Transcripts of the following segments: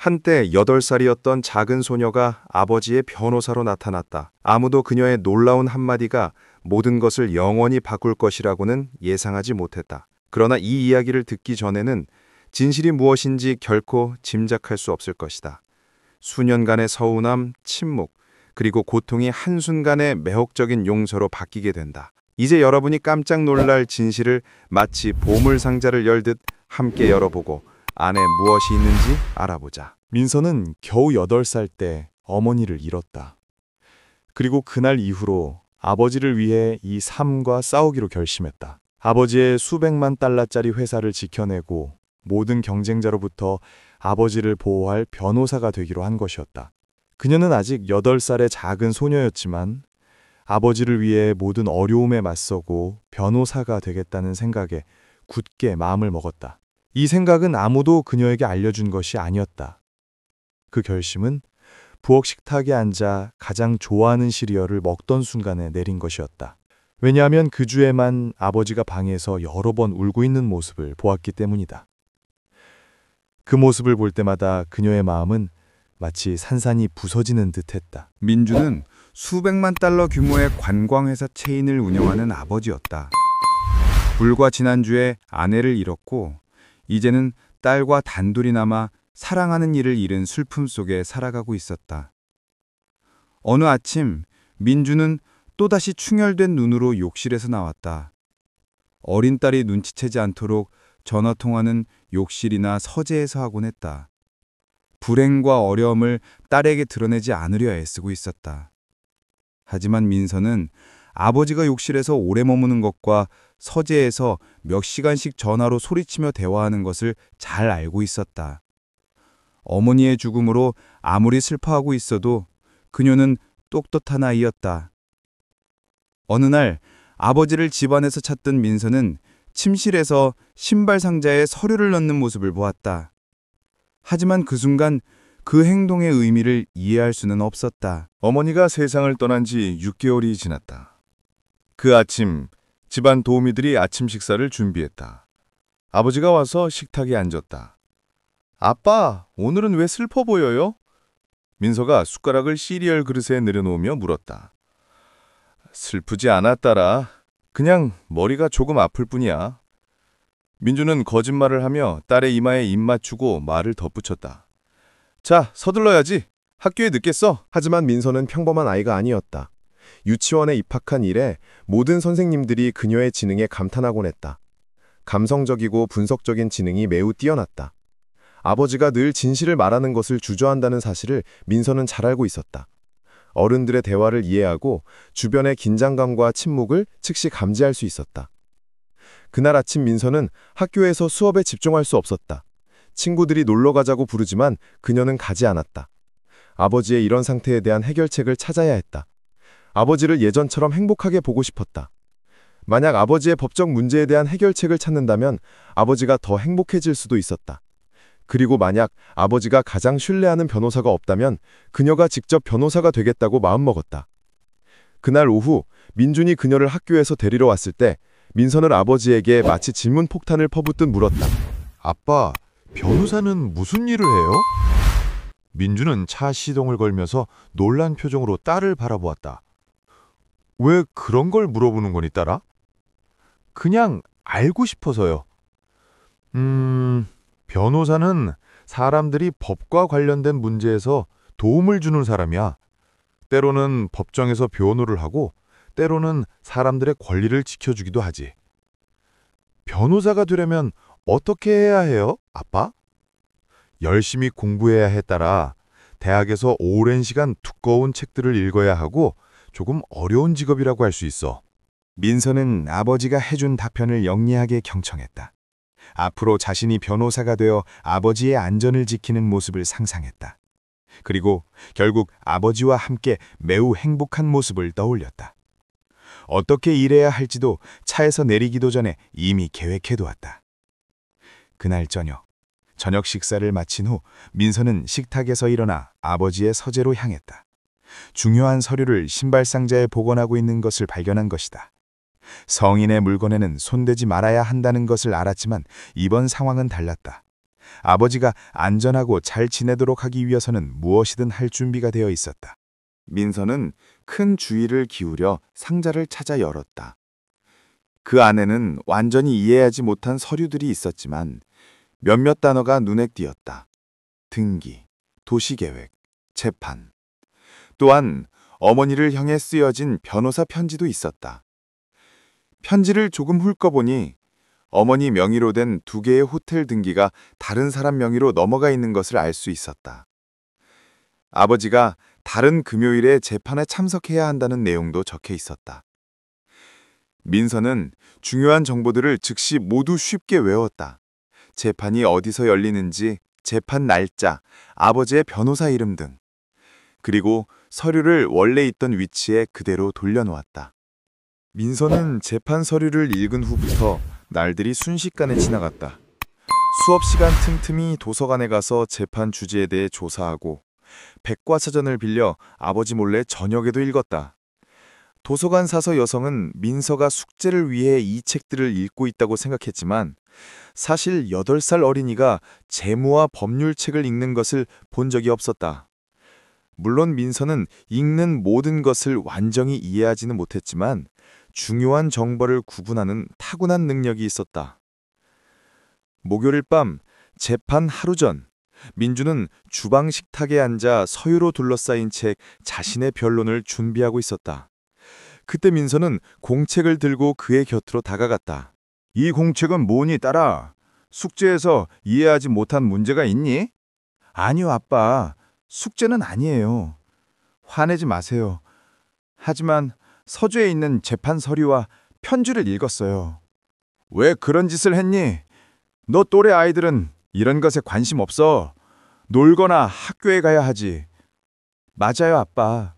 한때 8살이었던 작은 소녀가 아버지의 변호사로 나타났다. 아무도 그녀의 놀라운 한마디가 모든 것을 영원히 바꿀 것이라고는 예상하지 못했다. 그러나 이 이야기를 듣기 전에는 진실이 무엇인지 결코 짐작할 수 없을 것이다. 수년간의 서운함, 침묵, 그리고 고통이 한순간에 매혹적인 용서로 바뀌게 된다. 이제 여러분이 깜짝 놀랄 진실을 마치 보물상자를 열듯 함께 열어보고 안에 무엇이 있는지 알아보자. 민서는 겨우 8살 때 어머니를 잃었다. 그리고 그날 이후로 아버지를 위해 이 삶과 싸우기로 결심했다. 아버지의 수백만 달러짜리 회사를 지켜내고 모든 경쟁자로부터 아버지를 보호할 변호사가 되기로 한 것이었다. 그녀는 아직 8살의 작은 소녀였지만 아버지를 위해 모든 어려움에 맞서고 변호사가 되겠다는 생각에 굳게 마음을 먹었다. 이 생각은 아무도 그녀에게 알려준 것이 아니었다. 그 결심은 부엌 식탁에 앉아 가장 좋아하는 시리얼을 먹던 순간에 내린 것이었다. 왜냐하면 그 주에만 아버지가 방에서 여러 번 울고 있는 모습을 보았기 때문이다. 그 모습을 볼 때마다 그녀의 마음은 마치 산산이 부서지는 듯했다. 민주는 수백만 달러 규모의 관광회사 체인을 운영하는 아버지였다. 불과 지난주에 아내를 잃었고 이제는 딸과 단둘이 남아 사랑하는 이를 잃은 슬픔 속에 살아가고 있었다. 어느 아침 민주는 또다시 충혈된 눈으로 욕실에서 나왔다. 어린 딸이 눈치채지 않도록 전화통화는 욕실이나 서재에서 하곤 했다. 불행과 어려움을 딸에게 드러내지 않으려 애쓰고 있었다. 하지만 민서는 아버지가 욕실에서 오래 머무는 것과 서재에서 몇 시간씩 전화로 소리치며 대화하는 것을 잘 알고 있었다. 어머니의 죽음으로 아무리 슬퍼하고 있어도 그녀는 똑똑한 아이였다. 어느 날 아버지를 집안에서 찾던 민서는 침실에서 신발 상자에 서류를 넣는 모습을 보았다. 하지만 그 순간 그 행동의 의미를 이해할 수는 없었다. 어머니가 세상을 떠난 지 6개월이 지났다. 그 아침 집안 도우미들이 아침 식사를 준비했다. 아버지가 와서 식탁에 앉았다. 아빠, 오늘은 왜 슬퍼 보여요? 민서가 숟가락을 시리얼 그릇에 내려놓으며 물었다. 슬프지 않아, 딸아. 그냥 머리가 조금 아플 뿐이야. 민주는 거짓말을 하며 딸의 이마에 입 맞추고 말을 덧붙였다. 자, 서둘러야지. 학교에 늦겠어. 하지만 민서는 평범한 아이가 아니었다. 유치원에 입학한 이래 모든 선생님들이 그녀의 지능에 감탄하곤 했다. 감성적이고 분석적인 지능이 매우 뛰어났다. 아버지가 늘 진실을 말하는 것을 주저한다는 사실을 민서는 잘 알고 있었다. 어른들의 대화를 이해하고 주변의 긴장감과 침묵을 즉시 감지할 수 있었다. 그날 아침 민서는 학교에서 수업에 집중할 수 없었다. 친구들이 놀러 가자고 부르지만 그녀는 가지 않았다. 아버지의 이런 상태에 대한 해결책을 찾아야 했다. 아버지를 예전처럼 행복하게 보고 싶었다. 만약 아버지의 법적 문제에 대한 해결책을 찾는다면 아버지가 더 행복해질 수도 있었다. 그리고 만약 아버지가 가장 신뢰하는 변호사가 없다면 그녀가 직접 변호사가 되겠다고 마음먹었다. 그날 오후 민준이 그녀를 학교에서 데리러 왔을 때 민서는 아버지에게 마치 질문 폭탄을 퍼붓듯 물었다. 아빠, 변호사는 무슨 일을 해요? 민주는 차 시동을 걸면서 놀란 표정으로 딸을 바라보았다. 왜 그런 걸 물어보는 거니, 딸아? 그냥 알고 싶어서요. 변호사는 사람들이 법과 관련된 문제에서 도움을 주는 사람이야. 때로는 법정에서 변호를 하고 때로는 사람들의 권리를 지켜주기도 하지. 변호사가 되려면 어떻게 해야 해요, 아빠? 열심히 공부해야 해, 딸아. 대학에서 오랜 시간 두꺼운 책들을 읽어야 하고 조금 어려운 직업이라고 할 수 있어. 민서는 아버지가 해준 답변을 영리하게 경청했다. 앞으로 자신이 변호사가 되어 아버지의 안전을 지키는 모습을 상상했다. 그리고 결국 아버지와 함께 매우 행복한 모습을 떠올렸다. 어떻게 일해야 할지도 차에서 내리기도 전에 이미 계획해두었다. 그날 저녁 식사를 마친 후 민서는 식탁에서 일어나 아버지의 서재로 향했다. 중요한 서류를 신발 상자에 보관하고 있는 것을 발견한 것이다. 성인의 물건에는 손대지 말아야 한다는 것을 알았지만 이번 상황은 달랐다. 아버지가 안전하고 잘 지내도록 하기 위해서는 무엇이든 할 준비가 되어 있었다. 민서는 큰 주의를 기울여 상자를 찾아 열었다. 그 안에는 완전히 이해하지 못한 서류들이 있었지만 몇몇 단어가 눈에 띄었다. 등기, 도시계획, 재판. 또한 어머니를 향해 쓰여진 변호사 편지도 있었다. 편지를 조금 훑어보니 어머니 명의로 된 2개의 호텔 등기가 다른 사람 명의로 넘어가 있는 것을 알 수 있었다. 아버지가 다른 금요일에 재판에 참석해야 한다는 내용도 적혀 있었다. 민서는 중요한 정보들을 즉시 모두 쉽게 외웠다. 재판이 어디서 열리는지, 재판 날짜, 아버지의 변호사 이름 등. 그리고 서류를 원래 있던 위치에 그대로 돌려놓았다. 민서는 재판 서류를 읽은 후부터 날들이 순식간에 지나갔다. 수업 시간 틈틈이 도서관에 가서 재판 주제에 대해 조사하고 백과사전을 빌려 아버지 몰래 저녁에도 읽었다. 도서관 사서 여성은 민서가 숙제를 위해 이 책들을 읽고 있다고 생각했지만 사실 8살 어린이가 재무와 법률 책을 읽는 것을 본 적이 없었다. 물론 민서는 읽는 모든 것을 완전히 이해하지는 못했지만 중요한 정보를 구분하는 타고난 능력이 있었다. 목요일 밤 재판 하루 전 민주는 주방 식탁에 앉아 서유로 둘러싸인 책 자신의 변론을 준비하고 있었다. 그때 민서는 공책을 들고 그의 곁으로 다가갔다. 이 공책은 뭐니 딸아? 숙제에서 이해하지 못한 문제가 있니? 아니요 아빠, 숙제는 아니에요. 화내지 마세요. 하지만 서주에 있는 재판 서류와 편지를 읽었어요. 왜 그런 짓을 했니? 너 또래 아이들은 이런 것에 관심 없어. 놀거나 학교에 가야 하지. 맞아요, 아빠.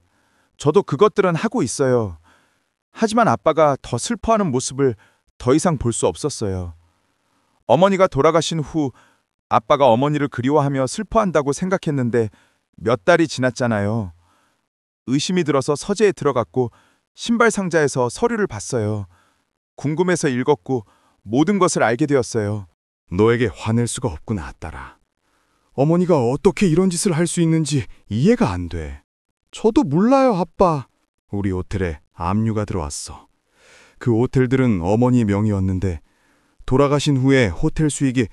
저도 그것들은 하고 있어요. 하지만 아빠가 더 슬퍼하는 모습을 더 이상 볼 수 없었어요. 어머니가 돌아가신 후 아빠가 어머니를 그리워하며 슬퍼한다고 생각했는데 몇 달이 지났잖아요. 의심이 들어서 서재에 들어갔고 신발 상자에서 서류를 봤어요. 궁금해서 읽었고 모든 것을 알게 되었어요. 너에게 화낼 수가 없구나, 딸아. 어머니가 어떻게 이런 짓을 할 수 있는지 이해가 안 돼. 저도 몰라요, 아빠. 우리 호텔에 압류가 들어왔어. 그 호텔들은 어머니 명의였는데 돌아가신 후에 호텔 수익이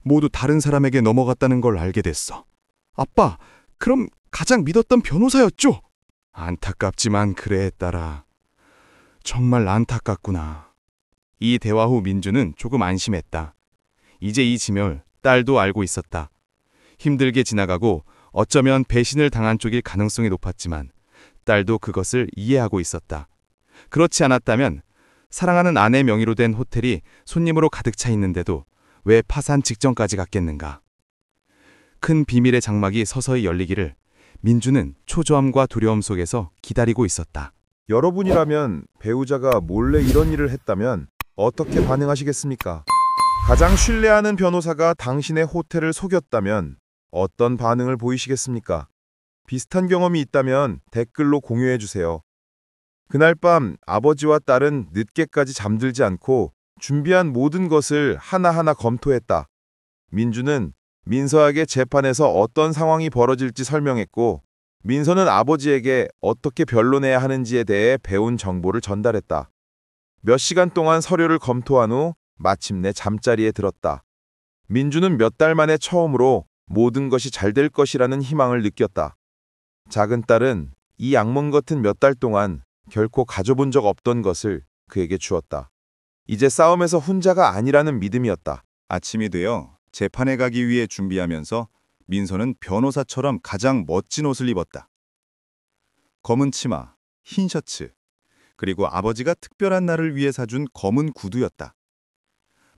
모두 다른 사람에게 넘어갔다는 걸 알게 됐어. 아빠, 그럼 가장 믿었던 변호사였죠? 안타깝지만 그래, 딸아. 정말 안타깝구나. 이 대화 후 민주는 조금 안심했다. 이제 이 짐을 딸도 알고 있었다. 힘들게 지나가고 어쩌면 배신을 당한 쪽일 가능성이 높았지만 딸도 그것을 이해하고 있었다. 그렇지 않았다면 사랑하는 아내 명의로 된 호텔이 손님으로 가득 차 있는데도 왜 파산 직전까지 갔겠는가? 큰 비밀의 장막이 서서히 열리기를 민주는 초조함과 두려움 속에서 기다리고 있었다. 여러분이라면 배우자가 몰래 이런 일을 했다면 어떻게 반응하시겠습니까? 가장 신뢰하는 변호사가 당신의 호텔을 속였다면 어떤 반응을 보이시겠습니까? 비슷한 경험이 있다면 댓글로 공유해 주세요. 그날 밤 아버지와 딸은 늦게까지 잠들지 않고 준비한 모든 것을 하나하나 검토했다. 민주는 민서에게 재판에서 어떤 상황이 벌어질지 설명했고, 민서는 아버지에게 어떻게 변론해야 하는지에 대해 배운 정보를 전달했다. 몇 시간 동안 서류를 검토한 후 마침내 잠자리에 들었다. 민주는 몇 달 만에 처음으로 모든 것이 잘 될 것이라는 희망을 느꼈다. 작은 딸은 이 악몽 같은 몇 달 동안 결코 가져본 적 없던 것을 그에게 주었다. 이제 싸움에서 혼자가 아니라는 믿음이었다. 아침이 되어 재판에 가기 위해 준비하면서 민서는 변호사처럼 가장 멋진 옷을 입었다. 검은 치마, 흰 셔츠, 그리고 아버지가 특별한 날을 위해 사준 검은 구두였다.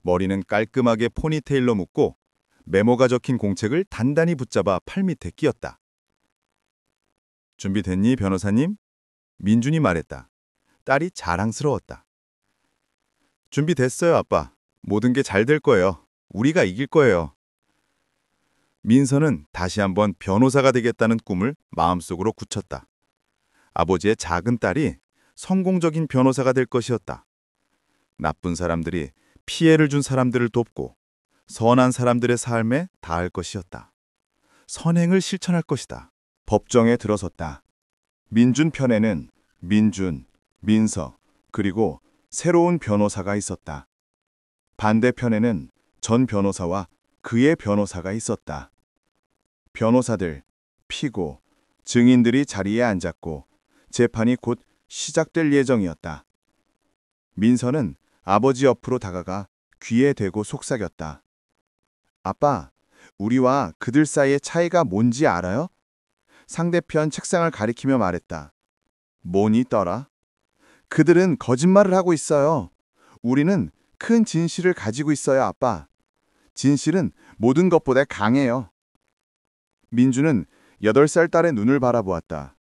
머리는 깔끔하게 포니테일로 묶고 메모가 적힌 공책을 단단히 붙잡아 팔밑에 끼었다. 준비됐니, 변호사님? 민준이 말했다. 딸이 자랑스러웠다. 준비됐어요, 아빠. 모든 게 잘 될 거예요. 우리가 이길 거예요. 민서는 다시 한번 변호사가 되겠다는 꿈을 마음속으로 굳혔다. 아버지의 작은 딸이 성공적인 변호사가 될 것이었다. 나쁜 사람들이 피해를 준 사람들을 돕고 선한 사람들의 삶에 닿을 것이었다. 선행을 실천할 것이다. 법정에 들어섰다. 민준 편에는 민준, 민서, 그리고 새로운 변호사가 있었다. 반대편에는 전 변호사와 그의 변호사가 있었다. 변호사들, 피고, 증인들이 자리에 앉았고 재판이 곧 시작될 예정이었다. 민서는 아버지 옆으로 다가가 귀에 대고 속삭였다. 아빠, 우리와 그들 사이의 차이가 뭔지 알아요? 상대편 책상을 가리키며 말했다. 뭐니 떠라? 그들은 거짓말을 하고 있어요. 우리는 큰 진실을 가지고 있어요, 아빠. 진실은 모든 것보다 강해요. 민주는 8살 딸의 눈을 바라보았다.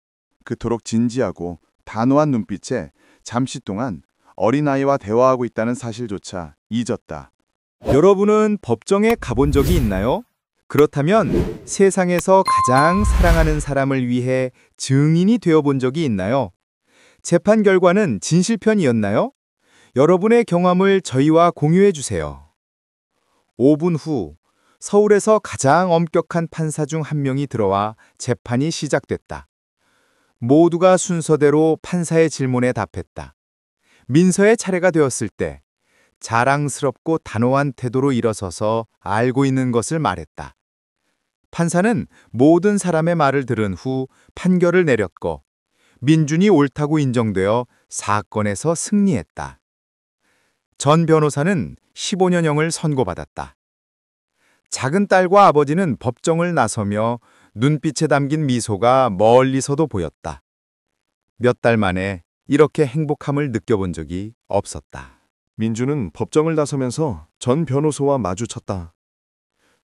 그토록 진지하고 단호한 눈빛에 잠시 동안 어린아이와 대화하고 있다는 사실조차 잊었다. 여러분은 법정에 가본 적이 있나요? 그렇다면 세상에서 가장 사랑하는 사람을 위해 증인이 되어본 적이 있나요? 재판 결과는 진실편이었나요? 여러분의 경험을 저희와 공유해 주세요. 5분 후 서울에서 가장 엄격한 판사 중 한 명이 들어와 재판이 시작됐다. 모두가 순서대로 판사의 질문에 답했다. 민서의 차례가 되었을 때 자랑스럽고 단호한 태도로 일어서서 알고 있는 것을 말했다. 판사는 모든 사람의 말을 들은 후 판결을 내렸고 민준이 옳다고 인정되어 사건에서 승리했다. 전 변호사는 15년형을 선고받았다. 작은 딸과 아버지는 법정을 나서며 눈빛에 담긴 미소가 멀리서도 보였다. 몇 달 만에 이렇게 행복함을 느껴본 적이 없었다. 민주는 법정을 나서면서 전 변호사와 마주쳤다.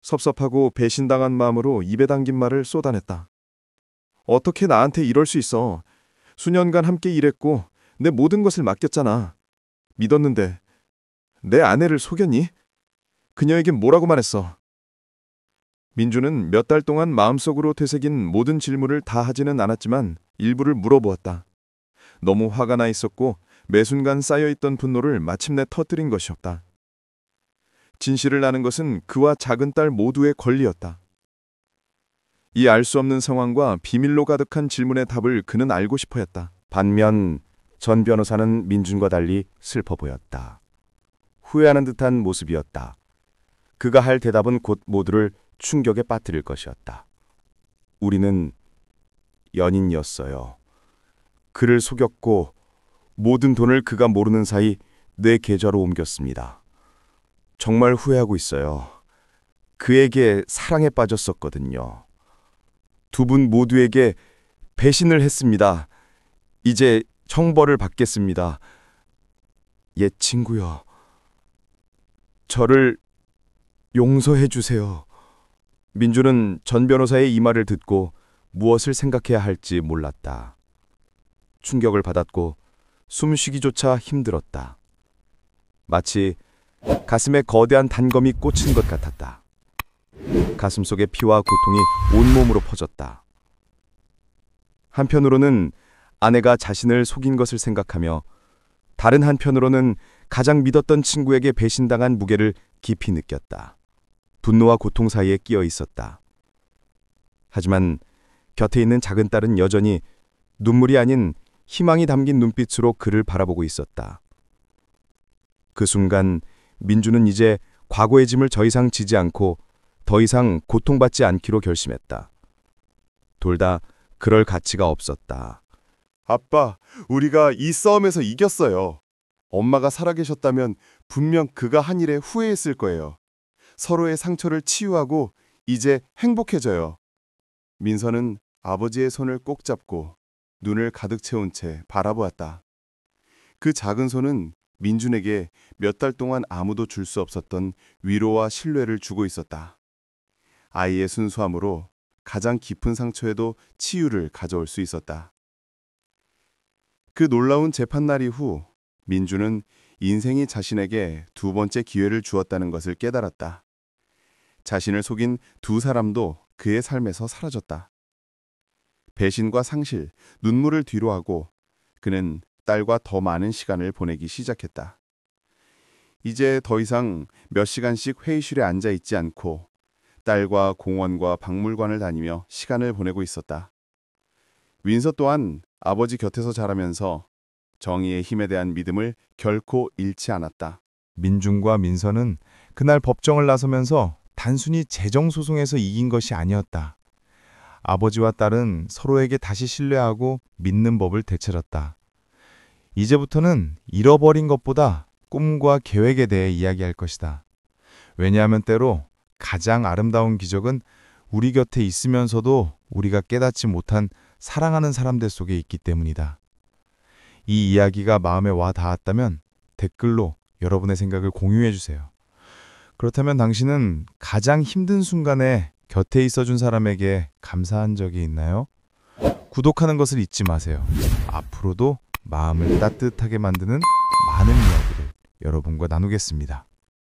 섭섭하고 배신당한 마음으로 입에 담긴 말을 쏟아냈다. 어떻게 나한테 이럴 수 있어? 수년간 함께 일했고 내 모든 것을 맡겼잖아. 믿었는데 내 아내를 속였니? 그녀에게 뭐라고 말했어? 민주는 몇 달 동안 마음속으로 되새긴 모든 질문을 다 하지는 않았지만 일부를 물어보았다. 너무 화가 나 있었고 매 순간 쌓여있던 분노를 마침내 터뜨린 것이었다. 진실을 아는 것은 그와 작은 딸 모두의 권리였다. 이 알 수 없는 상황과 비밀로 가득한 질문의 답을 그는 알고 싶어 했다. 반면 전 변호사는 민준과 달리 슬퍼 보였다. 후회하는 듯한 모습이었다. 그가 할 대답은 곧 모두를 충격에 빠뜨릴 것이었다. 우리는 연인이었어요. 그를 속였고 모든 돈을 그가 모르는 사이 내 계좌로 옮겼습니다. 정말 후회하고 있어요. 그에게 사랑에 빠졌었거든요. 두 분 모두에게 배신을 했습니다. 이제 형벌을 받겠습니다. 옛 친구요. 저를 용서해 주세요. 민주는 전 변호사의 이 말을 듣고 무엇을 생각해야 할지 몰랐다. 충격을 받았고 숨쉬기조차 힘들었다. 마치 가슴에 거대한 단검이 꽂힌 것 같았다. 가슴속의 피와 고통이 온몸으로 퍼졌다. 한편으로는 아내가 자신을 속인 것을 생각하며 다른 한편으로는 가장 믿었던 친구에게 배신당한 무게를 깊이 느꼈다. 분노와 고통 사이에 끼어 있었다. 하지만 곁에 있는 작은 딸은 여전히 눈물이 아닌 희망이 담긴 눈빛으로 그를 바라보고 있었다. 그 순간 민주는 이제 과거의 짐을 더 이상 지지 않고 더 이상 고통받지 않기로 결심했다. 둘 다 그럴 가치가 없었다. 아빠, 우리가 이 싸움에서 이겼어요. 엄마가 살아계셨다면 분명 그가 한 일에 후회했을 거예요. 서로의 상처를 치유하고 이제 행복해져요. 민서는 아버지의 손을 꼭 잡고 눈을 가득 채운 채 바라보았다. 그 작은 손은 민준에게 몇 달 동안 아무도 줄 수 없었던 위로와 신뢰를 주고 있었다. 아이의 순수함으로 가장 깊은 상처에도 치유를 가져올 수 있었다. 그 놀라운 재판날 이후 민주는 인생이 자신에게 두 번째 기회를 주었다는 것을 깨달았다. 자신을 속인 두 사람도 그의 삶에서 사라졌다. 배신과 상실, 눈물을 뒤로하고 그는 딸과 더 많은 시간을 보내기 시작했다. 이제 더 이상 몇 시간씩 회의실에 앉아 있지 않고 딸과 공원과 박물관을 다니며 시간을 보내고 있었다. 윈서 또한 아버지 곁에서 자라면서 정의의 힘에 대한 믿음을 결코 잃지 않았다. 민중과 민서는 그날 법정을 나서면서 단순히 재정소송에서 이긴 것이 아니었다. 아버지와 딸은 서로에게 다시 신뢰하고 믿는 법을 되찾았다. 이제부터는 잃어버린 것보다 꿈과 계획에 대해 이야기할 것이다. 왜냐하면 때로 가장 아름다운 기적은 우리 곁에 있으면서도 우리가 깨닫지 못한 사랑하는 사람들 속에 있기 때문이다. 이 이야기가 마음에 와 닿았다면 댓글로 여러분의 생각을 공유해 주세요. 그렇다면 당신은 가장 힘든 순간에 곁에 있어준 사람에게 감사한 적이 있나요? 구독하는 것을 잊지 마세요. 앞으로도 마음을 따뜻하게 만드는 많은 이야기를 여러분과 나누겠습니다.